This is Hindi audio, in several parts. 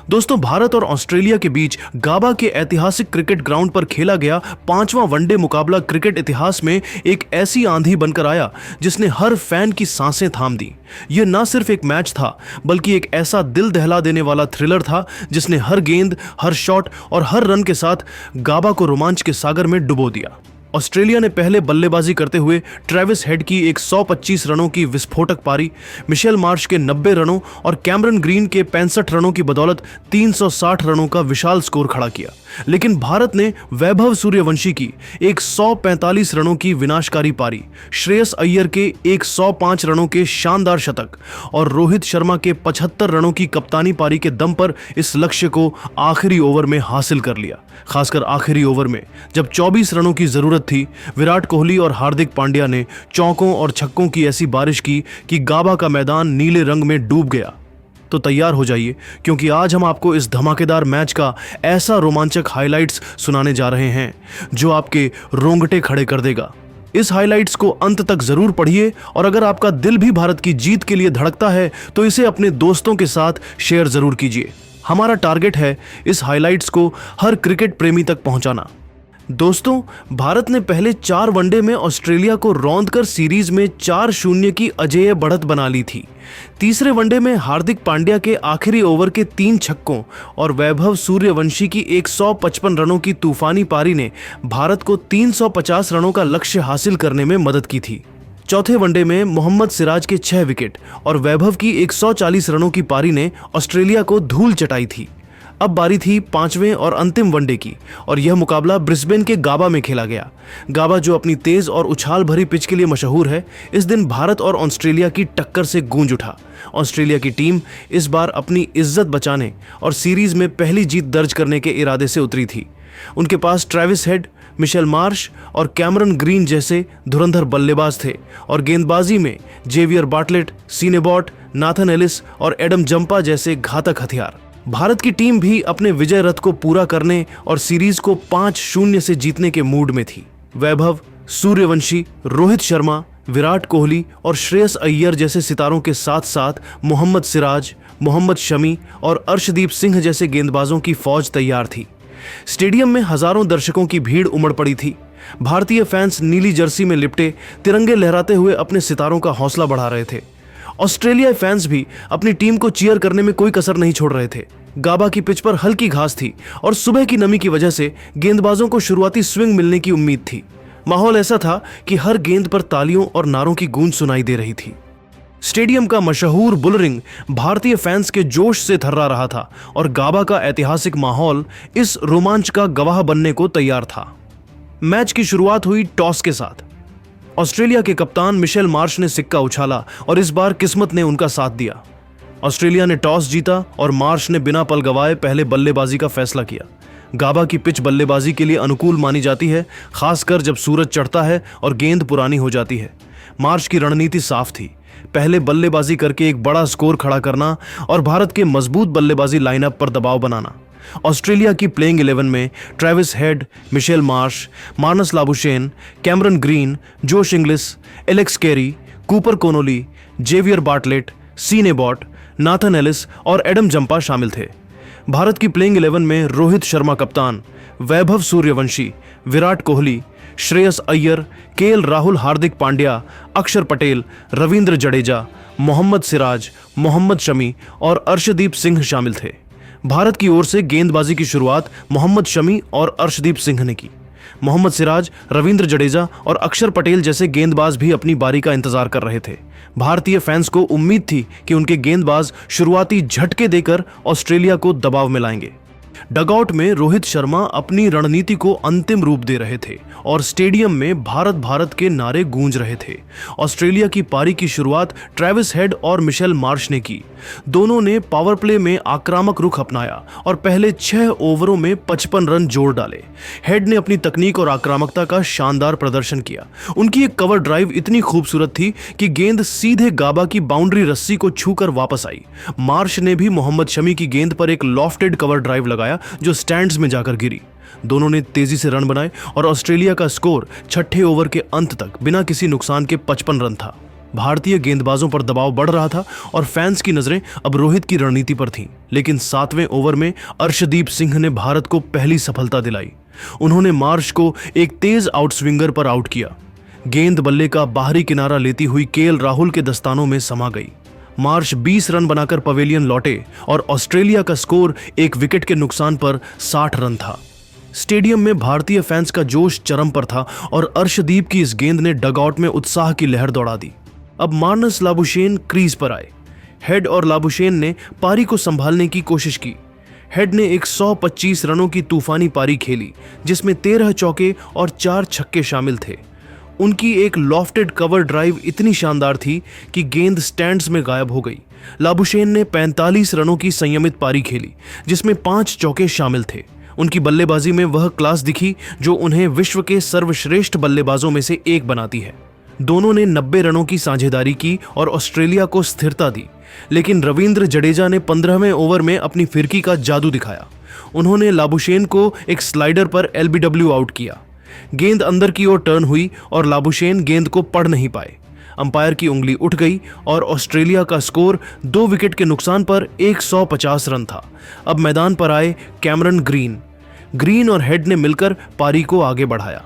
दोस्तों, भारत और ऑस्ट्रेलिया के बीच गाबा के ऐतिहासिक क्रिकेट ग्राउंड पर खेला गया 5वां वनडे मुकाबला क्रिकेट इतिहास में एक ऐसी आंधी बनकर आया जिसने हर फैन की सांसें थाम दी। यह न सिर्फ एक मैच था बल्कि एक ऐसा दिल दहला देने वाला थ्रिलर था जिसने हर गेंद, हर शॉट और हर रन के साथ गाबा को रोमांच के सागर में डुबो दिया। ऑस्ट्रेलिया ने पहले बल्लेबाजी करते हुए ट्रेविस हेड की 125 रनों की विस्फोटक पारी, मिशेल मार्श के 90 रनों और कैमरन ग्रीन के 65 रनों की बदौलत 360 रनों का विशाल स्कोर खड़ा किया। लेकिन भारत ने वैभव सूर्यवंशी की 145 रनों की विनाशकारी पारी, श्रेयस अय्यर के 105 रनों के शानदार शतक और रोहित शर्मा के 75 रनों की कप्तानी पारी के दम पर इस लक्ष्य को आखिरी ओवर में हासिल कर लिया। खासकर आखिरी ओवर में जब 24 रनों की जरूरत थी, विराट कोहली और हार्दिक पांड्या ने चौकों और छक्कों की ऐसी बारिश की कि गाबा का मैदान नीले रंग में डूब गया। तो तैयार हो जाइए, क्योंकि आज हम आपको इस धमाकेदार मैच का ऐसा रोमांचक हाइलाइट्स सुनाने जा रहे हैं जो आपके रोंगटे खड़े कर देगा। इस हाइलाइट्स को अंत तक जरूर पढ़िए और अगर आपका दिल भी भारत की जीत के लिए धड़कता है तो इसे अपने दोस्तों के साथ शेयर जरूर कीजिए। हमारा टारगेट है इस हाइलाइट्स को हर क्रिकेट प्रेमी तक पहुंचाना। दोस्तों, भारत ने पहले 4 वनडे में ऑस्ट्रेलिया को रौंदकर सीरीज में 4-0 की अजेय बढ़त बना ली थी। तीसरे वनडे में हार्दिक पांड्या के आखिरी ओवर के 3 छक्कों और वैभव सूर्यवंशी की 155 रनों की तूफानी पारी ने भारत को 350 रनों का लक्ष्य हासिल करने में मदद की थी। चौथे वनडे में मोहम्मद सिराज के 6 विकेट और वैभव की 140 रनों की पारी ने ऑस्ट्रेलिया को धूल चटाई थी। अब बारी थी 5वें और अंतिम वनडे की और यह मुकाबला ब्रिस्बेन के गाबा में खेला गया। गाबा जो अपनी तेज और उछाल भरी पिच के लिए मशहूर है, इस दिन भारत और ऑस्ट्रेलिया की टक्कर से गूंज उठा। ऑस्ट्रेलिया की टीम इस बार अपनी इज्जत बचाने और सीरीज में पहली जीत दर्ज करने के इरादे से उतरी थी। उनके पास ट्रेविस हेड, मिशेल मार्श और कैमरन ग्रीन जैसे धुरंधर बल्लेबाज थे और गेंदबाजी में Xavier Bartlett, Sean Abbott, Nathan Ellis और एडम जंपा जैसे घातक हथियार। भारत की टीम भी अपने विजय रथ को पूरा करने और सीरीज को 5-0 से जीतने के मूड में थी। वैभव सूर्यवंशी, रोहित शर्मा, विराट कोहली और श्रेयस अय्यर जैसे सितारों के साथ साथ मोहम्मद सिराज, मोहम्मद शमी और अर्शदीप सिंह जैसे गेंदबाजों की फौज तैयार थी। स्टेडियम में हजारों दर्शकों की भीड़ उमड़ पड़ी थी। भारतीय फैंस नीली जर्सी में लिपटे तिरंगे लहराते हुए अपने सितारों का हौसला बढ़ा रहे थे। ऑस्ट्रेलियाई फैंस भी अपनी टीम को चीयर करने में कोई कसर नहीं छोड़ रहे थे। गाबा की पिच पर हल्की घास थी और सुबह की नमी की वजह से गेंदबाजों को शुरुआती स्विंग मिलने की उम्मीद थी। माहौल ऐसा था कि हर गेंद पर तालियों और नारों की गूंज सुनाई दे रही थी। स्टेडियम का मशहूर बुलरिंग भारतीय फैंस के जोश से थर्रा रहा था और गाबा का ऐतिहासिक माहौल इस रोमांच का गवाह बनने को तैयार था। मैच की शुरुआत हुई टॉस के साथ। ऑस्ट्रेलिया के कप्तान मिशेल मार्श ने सिक्का उछाला और इस बार किस्मत ने उनका साथ दिया। ऑस्ट्रेलिया ने टॉस जीता और मार्श ने बिना पल गवाए पहले बल्लेबाजी का फैसला किया। गाबा की पिच बल्लेबाजी के लिए अनुकूल मानी जाती है, खासकर जब सूरज चढ़ता है और गेंद पुरानी हो जाती है। मार्श की रणनीति साफ थी, पहले बल्लेबाजी करके एक बड़ा स्कोर खड़ा करना और भारत के मजबूत बल्लेबाजी लाइनअप पर दबाव बनाना। ऑस्ट्रेलिया की प्लेइंग 11 में Travis Head, Mitchell Marsh, Marnus Labuschagne, Cameron Green, Josh Inglis, Alex Carey, Cooper Connolly, Xavier Bartlett, Sean Abbott, Nathan Ellis और एडम जंपा शामिल थे। भारत की प्लेइंग 11 में रोहित शर्मा कप्तान, वैभव सूर्यवंशी, विराट कोहली, श्रेयस अय्यर, केएल राहुल, हार्दिक पांड्या, अक्षर पटेल, रविंद्र जडेजा, मोहम्मद सिराज, मोहम्मद शमी और अर्शदीप सिंह शामिल थे। भारत की ओर से गेंदबाजी की शुरुआत मोहम्मद शमी और अर्शदीप सिंह ने की। मोहम्मद सिराज, रविंद्र जडेजा और अक्षर पटेल जैसे गेंदबाज भी अपनी बारी का इंतजार कर रहे थे। भारतीय फैंस को उम्मीद थी कि उनके गेंदबाज शुरुआती झटके देकर ऑस्ट्रेलिया को दबाव में लाएंगे। डगआउट में रोहित शर्मा अपनी रणनीति को अंतिम रूप दे रहे थे और स्टेडियम में भारत भारत के नारे गूंज रहे थे। ऑस्ट्रेलिया की पारी की शुरुआत ट्रेविस हेड और मिशेल मार्श ने की। दोनों ने पावर प्ले में आक्रामक रुख अपनाया और पहले 6 ओवरों में 55 रन जोड़ डाले। हेड ने अपनी तकनीक और आक्रामकता का शानदार प्रदर्शन किया। उनकी एक कवर ड्राइव इतनी खूबसूरत थी कि गेंद सीधे गाबा की बाउंड्री रस्सी को छूकर वापस आई। मार्श ने भी मोहम्मद शमी की गेंद पर एक लॉफ्टेड कवर ड्राइव लगाया जो स्टैंड्स में जाकर गिरी। दोनों ने तेजी से रन बनाए और ऑस्ट्रेलिया का स्कोर छठे ओवर के अंत तक बिना किसी नुकसान के 55 रन था। भारतीय गेंदबाजों पर दबाव बढ़ रहा था और फैंस की नजरें अब रोहित की रणनीति पर थीं। लेकिन 7वें ओवर में अर्शदीप सिंह ने भारत को पहली सफलता दिलाई। उन्होंने मार्श को एक तेज आउटस्विंगर पर आउट किया। गेंद बल्ले का बाहरी किनारा लेती हुई केएल राहुल के दस्तानों में समा गई। मार्श 20 रन बनाकर पवेलियन लौटे और ऑस्ट्रेलिया का स्कोर 1 विकेट के नुकसान पर 60 रन था। स्टेडियम में भारतीय फैंस का जोश चरम पर था और अर्शदीप की इस गेंद ने डगआउट में उत्साह की लहर दौड़ा दी। अब मार्नस लाबुशेन क्रीज पर आए। हेड और लाबुशेन ने पारी को संभालने की कोशिश की। हेड ने 125 रनों की तूफानी पारी खेली, जिसमें 13 चौके और 4 छक्के शामिल थे। उनकी एक लॉफ्टेड कवर ड्राइव इतनी शानदार थी कि गेंद स्टैंड्स में गायब हो गई। लाबुशेन ने 45 रनों की संयमित पारी खेली, जिसमें 5 चौके शामिल थे। उनकी बल्लेबाजी में वह क्लास दिखी जो उन्हें विश्व के सर्वश्रेष्ठ बल्लेबाजों में से एक बनाती है। दोनों ने 90 रनों की साझेदारी की और ऑस्ट्रेलिया को स्थिरता दी। लेकिन रविंद्र जडेजा ने 15वें ओवर में अपनी फिरकी का जादू दिखाया। उन्होंने लाबुशेन को एक स्लाइडर पर एलबीडब्ल्यू आउट किया। गेंद अंदर की ओर टर्न हुई और लाबुशेन गेंद को पढ़ नहीं पाए। अंपायर की उंगली उठ गई और ऑस्ट्रेलिया का स्कोर 2 विकेट के नुकसान पर 150 रन था। अब मैदान पर आए कैमरन ग्रीन और हेड ने मिलकर पारी को आगे बढ़ाया।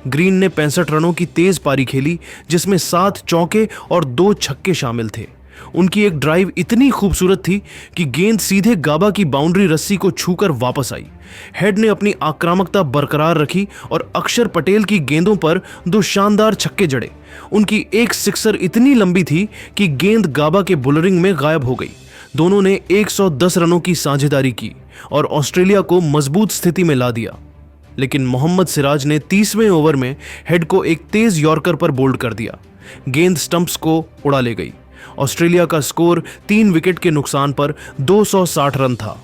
ग्रीन ने 65 रनों की तेज पारी खेली, जिसमें 7 चौके और 2 छक्के शामिल थे। उनकी एक ड्राइव इतनी खूबसूरत थी कि गेंद सीधे गाबा की बाउंड्री रस्सी को छूकर वापस आई। हेड ने अपनी आक्रामकता बरकरार रखी और अक्षर पटेल की गेंदों पर 2 शानदार छक्के जड़े। उनकी एक सिक्सर इतनी लंबी थी कि गेंद गाबा के बुलरिंग में गायब हो गई। दोनों ने 110 रनों की साझेदारी की और ऑस्ट्रेलिया को मजबूत स्थिति में ला दिया। लेकिन मोहम्मद सिराज ने 30वें ओवर में हेड को एक तेज यॉर्कर पर बोल्ड कर दिया। गेंद स्टंप्स को उड़ा ले गई। ऑस्ट्रेलिया का स्कोर 3 विकेट के नुकसान पर 260 रन था।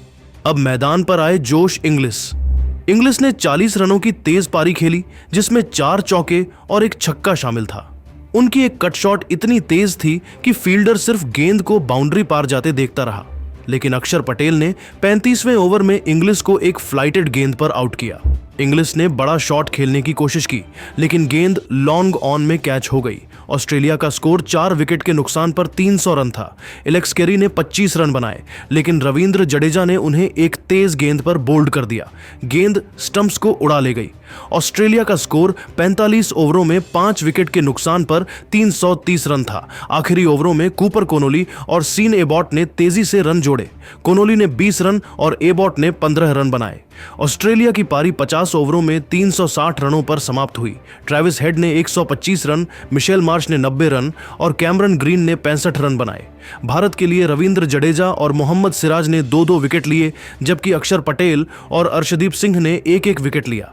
अब मैदान पर आए जोश इंग्लिस ने 40 रनों की तेज पारी खेली, जिसमें 4 चौके और 1 छक्का शामिल था। उनकी एक कट शॉट इतनी तेज थी कि फील्डर सिर्फ गेंद को बाउंड्री पार जाते देखता रहा। लेकिन अक्षर पटेल ने 35वें ओवर में इंग्लिस को एक फ्लाइटेड गेंद पर आउट किया। इंग्लिस ने बड़ा शॉट खेलने की कोशिश की, लेकिन गेंद लॉन्ग ऑन में कैच हो गई। ऑस्ट्रेलिया का स्कोर 4 विकेट के नुकसान पर 300 रन था। एलेक्स कैरी ने 25 रन बनाए, लेकिन रविंद्र जडेजा ने उन्हें एक तेज गेंद पर बोल्ड कर दिया। गेंद स्टंप्स को उड़ा ले गई। ऑस्ट्रेलिया का स्कोर 45 ओवरों में 5 विकेट के नुकसान पर 330 रन था। आखिरी ओवरों में कूपर कोनोली और सीन एबॉट ने तेजी से रन जोड़े। कोनोली ने 20 रन और एबॉट ने 15 रन बनाए। ऑस्ट्रेलिया की पारी 50 ओवरों में 360 रनों पर समाप्त हुई। ट्रेविस हेड ने 125 रन, मिशेल मार्श ने 90 रन और कैमरन ग्रीन ने 65 रन बनाए। भारत के लिए रविंद्र जडेजा और मोहम्मद सिराज ने 2-2 विकेट लिए, जबकि अक्षर पटेल और अर्शदीप सिंह ने 1-1 विकेट लिया।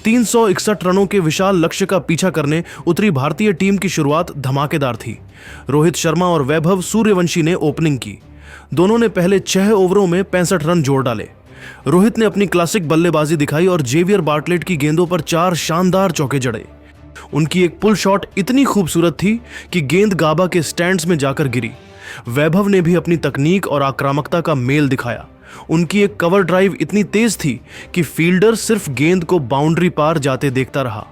361 रनों के विशाल लक्ष्य का पीछा करने उतरी भारतीय टीम की शुरुआत धमाकेदार थी। रोहित शर्मा और वैभव सूर्यवंशी ने ओपनिंग की। दोनों ने पहले 6 ओवरों में 65 रन जोड़ डाले। रोहित ने अपनी क्लासिक बल्लेबाजी दिखाई और जेवियर बार्टलेट की गेंदों पर 4 शानदार चौके जड़े। उनकी एक पुल शॉट इतनी खूबसूरत थी कि गेंद गाबा के स्टैंड्स में जाकर गिरी। वैभव ने भी अपनी तकनीक और आक्रामकता का मेल दिखाया। उनकी एक कवर ड्राइव इतनी तेज थी कि फील्डर सिर्फ गेंद को बाउंड्री पार जाते देखता रहा।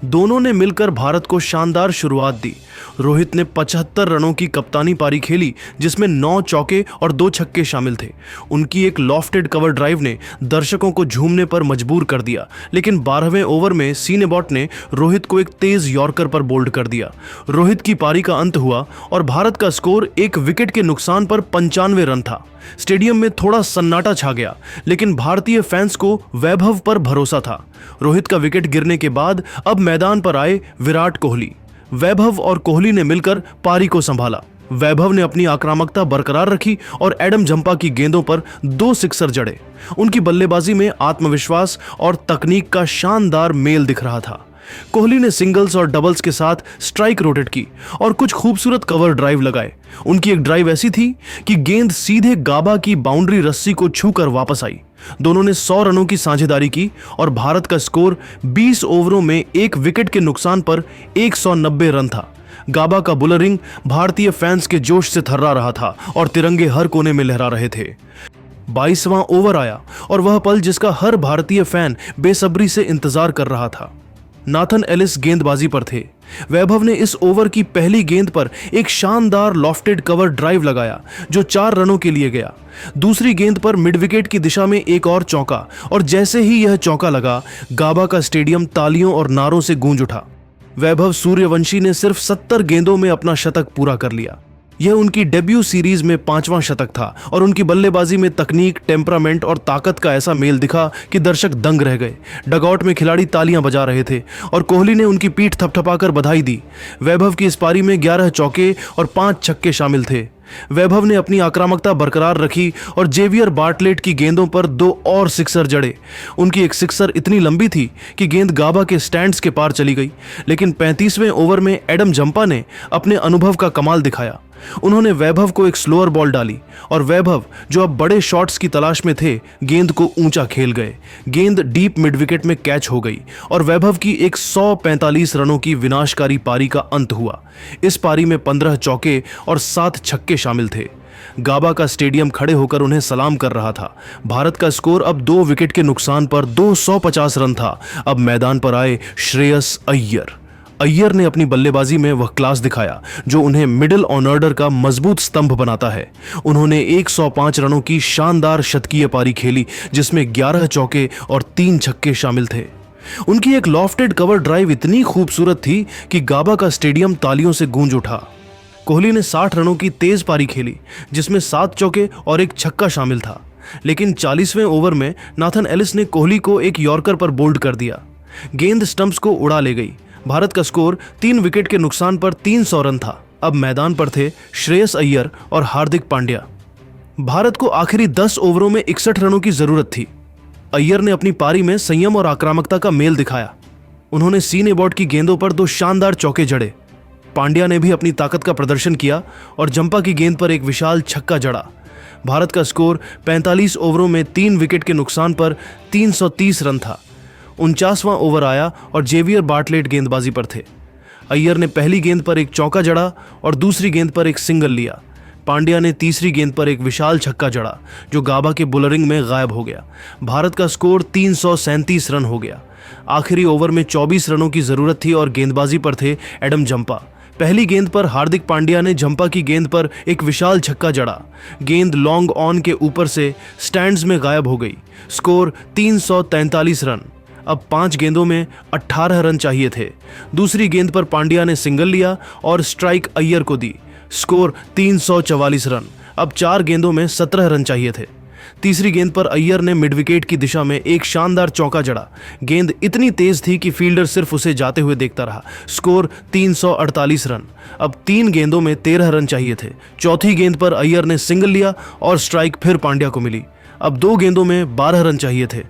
दोनों ने मिलकर भारत को शानदार शुरुआत दी। रोहित ने 75 रनों की कप्तानी पारी खेली, जिसमें 9 चौके और 2 छक्के शामिल थे। उनकी एक लॉफ्टेड कवर ड्राइव ने दर्शकों को झूमने पर मजबूर कर दिया। लेकिन 12वें ओवर में सीनेबॉट ने रोहित को एक तेज यॉर्कर पर बोल्ड कर दिया। रोहित की पारी का अंत हुआ और भारत का स्कोर 1 विकेट के नुकसान पर 95 रन था। स्टेडियम में थोड़ा सन्नाटा छा गया, लेकिन भारतीय फैंस को वैभव पर भरोसा था। रोहित का विकेट गिरने के बाद अब मैदान पर आए विराट कोहली। वैभव और कोहली ने मिलकर पारी को संभाला। वैभव ने अपनी आक्रामकता बरकरार रखी और एडम जंपा की गेंदों पर 2 सिक्सर जड़े। उनकी बल्लेबाजी में आत्मविश्वास और तकनीक का शानदार मेल दिख रहा था। कोहली ने सिंगल्स और डबल्स के साथ स्ट्राइक रोटेट की और कुछ खूबसूरत कवर ड्राइव लगाए। उनकी एक ड्राइव ऐसी थी कि गेंद सीधे गाबा की बाउंड्री रस्सी को छूकर वापस आई। दोनों ने 100 रनों की साझेदारी की और भारत का स्कोर 20 ओवरों में 1 विकेट के नुकसान पर 190 रन था। गाबा का बुलरिंग भारतीय फैंस के जोश से थर्रा रहा था और तिरंगे हर कोने में लहरा रहे थे। 22वां ओवर आया और वह पल जिसका हर भारतीय फैन बेसब्री से इंतजार कर रहा था। नाथन एलिस गेंदबाजी पर थे। वैभव ने इस ओवर की पहली गेंद पर एक शानदार लॉफ्टेड कवर ड्राइव लगाया जो 4 रनों के लिए गया। दूसरी गेंद पर मिड विकेट की दिशा में एक और चौका, और जैसे ही यह चौका लगा, गाबा का स्टेडियम तालियों और नारों से गूंज उठा। वैभव सूर्यवंशी ने सिर्फ 70 गेंदों में अपना शतक पूरा कर लिया। यह उनकी डेब्यू सीरीज में 5वां शतक था और उनकी बल्लेबाजी में तकनीक, टेम्परामेंट और ताकत का ऐसा मेल दिखा कि दर्शक दंग रह गए। डगआउट में खिलाड़ी तालियां बजा रहे थे और कोहली ने उनकी पीठ थपथपाकर बधाई दी। वैभव की इस पारी में 11 चौके और 5 छक्के शामिल थे। वैभव ने अपनी आक्रामकता बरकरार रखी और जेवियर बार्टलेट की गेंदों पर 2 और सिक्सर जड़े। उनकी एक सिक्सर इतनी लंबी थी कि गेंद गाबा के स्टैंड्स के पार चली गई, लेकिन 35वें ओवर में एडम जंपा ने अपने अनुभव का कमाल दिखाया। उन्होंने वैभव को एक स्लोअर बॉल डाली और वैभव, जो अब बड़े शॉट्स की तलाश में थे, गेंद को ऊंचा खेल गए। गेंद डीप मिड विकेट में कैच हो गई और वैभव की एक 145 रनों की विनाशकारी पारी का अंत हुआ। इस पारी में 15 चौके और 7 छक्के शामिल थे। गाबा का स्टेडियम खड़े होकर उन्हें सलाम कर रहा था। भारत का स्कोर अब 2 विकेट के नुकसान पर 250 रन था। अब मैदान पर आए श्रेयस अय्यर। अय्यर ने अपनी बल्लेबाजी में वह क्लास दिखाया जो उन्हें मिडिल ऑर्डर का मजबूत स्तंभ बनाता है। उन्होंने 105 रनों की शानदार शतकीय पारी खेली जिसमें 11 चौके और 3 छक्के शामिल थे। उनकी एक लॉफ्टेड कवर ड्राइव इतनी खूबसूरत थी कि गाबा का स्टेडियम तालियों से गूंज उठा। कोहली ने 60 रनों की तेज पारी खेली जिसमें 7 चौके और 1 छक्का शामिल था, लेकिन 40वें ओवर में नाथन एलिस ने कोहली को एक यॉर्कर पर बोल्ड कर दिया। गेंद स्टंप्स को उड़ा ले गई। भारत का स्कोर 3 विकेट के नुकसान पर 300 रन था। अब मैदान पर थे श्रेयस अय्यर और हार्दिक पांड्या। भारत को आखिरी 10 ओवरों में 61 रनों की जरूरत थी। अय्यर ने अपनी पारी में संयम और आक्रामकता का मेल दिखाया। उन्होंने सीने बोर्ड की गेंदों पर 2 शानदार चौके जड़े। पांड्या ने भी अपनी ताकत का प्रदर्शन किया और जंपा की गेंद पर एक विशाल छक्का जड़ा। भारत का स्कोर 45 ओवरों में 3 विकेट के नुकसान पर 330 रन था। 49वां ओवर आया और जेवियर बार्टलेट गेंदबाजी पर थे। अय्यर ने पहली गेंद पर एक चौका जड़ा और दूसरी गेंद पर एक सिंगल लिया। पांड्या ने तीसरी गेंद पर एक विशाल छक्का जड़ा जो गाबा के बुलरिंग में गायब हो गया। भारत का स्कोर 337 रन हो गया। आखिरी ओवर में 24 रनों की जरूरत थी और गेंदबाजी पर थे एडम जंपा। पहली गेंद पर हार्दिक पांड्या ने जंपा की गेंद पर एक विशाल छक्का जड़ा। गेंद लॉन्ग ऑन के ऊपर से स्टैंड्स में गायब हो गई। Score 343 run. अब 5 गेंदों में 18 रन चाहिए थे। दूसरी गेंद पर पांड्या ने सिंगल लिया और स्ट्राइक अय्यर को दी। Score 344 run. अब 4 गेंदों में 17 रन चाहिए थे। तीसरी गेंद पर अय्यर ने मिड विकेट की दिशा में एक शानदार चौका जड़ा। गेंद इतनी तेज थी कि फील्डर सिर्फ उसे जाते हुए देखता रहा। Score 348 run. अब 3 गेंदों में 13 रन चाहिए थे। चौथी गेंद पर अय्यर ने सिंगल लिया और स्ट्राइक फिर पांड्या को मिली। अब 2 गेंदों में 12 रन चाहिए थे।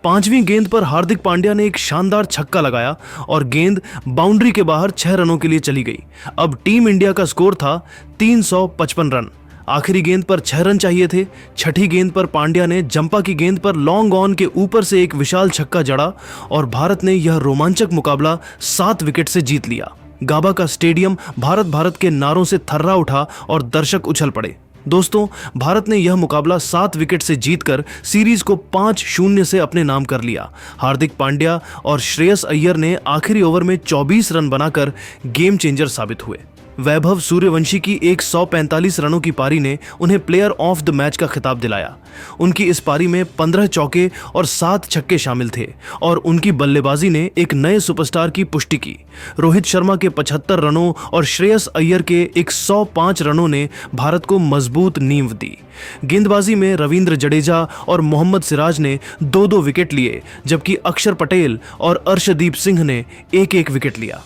5वीं गेंद पर हार्दिक पांड्या ने एक शानदार छक्का लगाया और गेंद बाउंड्री के बाहर 6 रनों के लिए चली गई। अब टीम इंडिया का स्कोर था 355 रन। आखिरी गेंद पर 6 रन चाहिए थे। छठी गेंद पर पांड्या ने जंपा की गेंद पर लॉन्ग ऑन के ऊपर से एक विशाल छक्का जड़ा और भारत ने यह रोमांचक मुकाबला 7 विकेट से जीत लिया। गाबा का स्टेडियम भारत के नारों से थर्रा उठा और दर्शक उछल पड़े। दोस्तों, भारत ने यह मुकाबला 7 विकेट से जीतकर सीरीज को 5-0 से अपने नाम कर लिया। हार्दिक पांड्या और श्रेयस अय्यर ने आखिरी ओवर में 24 रन बनाकर गेम चेंजर साबित हुए। वैभव सूर्यवंशी की 145 रनों की पारी ने उन्हें प्लेयर ऑफ द मैच का खिताब दिलाया। उनकी इस पारी में 15 चौके और 7 छक्के शामिल थे और उनकी बल्लेबाजी ने एक नए सुपरस्टार की पुष्टि की। रोहित शर्मा के 75 रनों और श्रेयस अय्यर के 105 रनों ने भारत को मजबूत नींव दी। गेंदबाजी में रविंद्र जडेजा और मोहम्मद सिराज ने 2-2 विकेट लिए, जबकि अक्षर पटेल और अर्शदीप सिंह ने 1-1 विकेट लिया।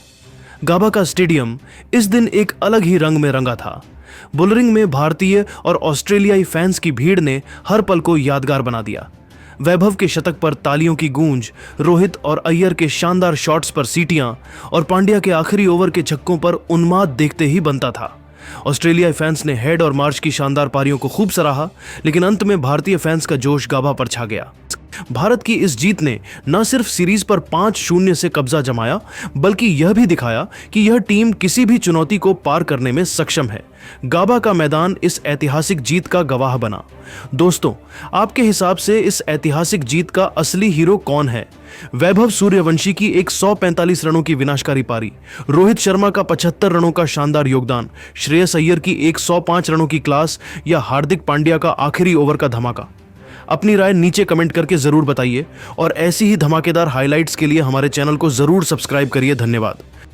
गाबा का स्टेडियम इस दिन एक अलग ही रंग में रंगा था। बुलरिंग में भारतीय और ऑस्ट्रेलियाई फैंस की भीड़ ने हर पल को यादगार बना दिया। वैभव के शतक पर तालियों की गूंज, रोहित और अय्यर के शानदार शॉट्स पर सीटियां और पांड्या के आखिरी ओवर के छक्कों पर उन्माद देखते ही बनता था। ऑस्ट्रेलियाई फैंस ने हेड और मार्च की शानदार पारियों को खूब सराहा, लेकिन अंत में भारतीय फैंस का जोश गाबा पर छा गया। भारत की इस जीत ने न सिर्फ सीरीज पर 5-0 से कब्जा जमाया, बल्कि यह भी दिखाया कि यह टीम किसी भी चुनौती को पार करने में सक्षम है। गाबा का मैदान इस ऐतिहासिक जीत का गवाह बना। दोस्तों, आपके हिसाब से इस ऐतिहासिक जीत का असली हीरो कौन है? वैभव सूर्यवंशी की 145 रनों की विनाशकारी पारी, रोहित शर्मा का 75 रनों का शानदार योगदान, श्रेयस अय्यर की 105 रनों की क्लास या हार्दिक पांड्या का आखिरी ओवर का धमाका? अपनी राय नीचे कमेंट करके जरूर बताइए और ऐसी ही धमाकेदार हाइलाइट्स के लिए हमारे चैनल को जरूर सब्सक्राइब करिए। धन्यवाद।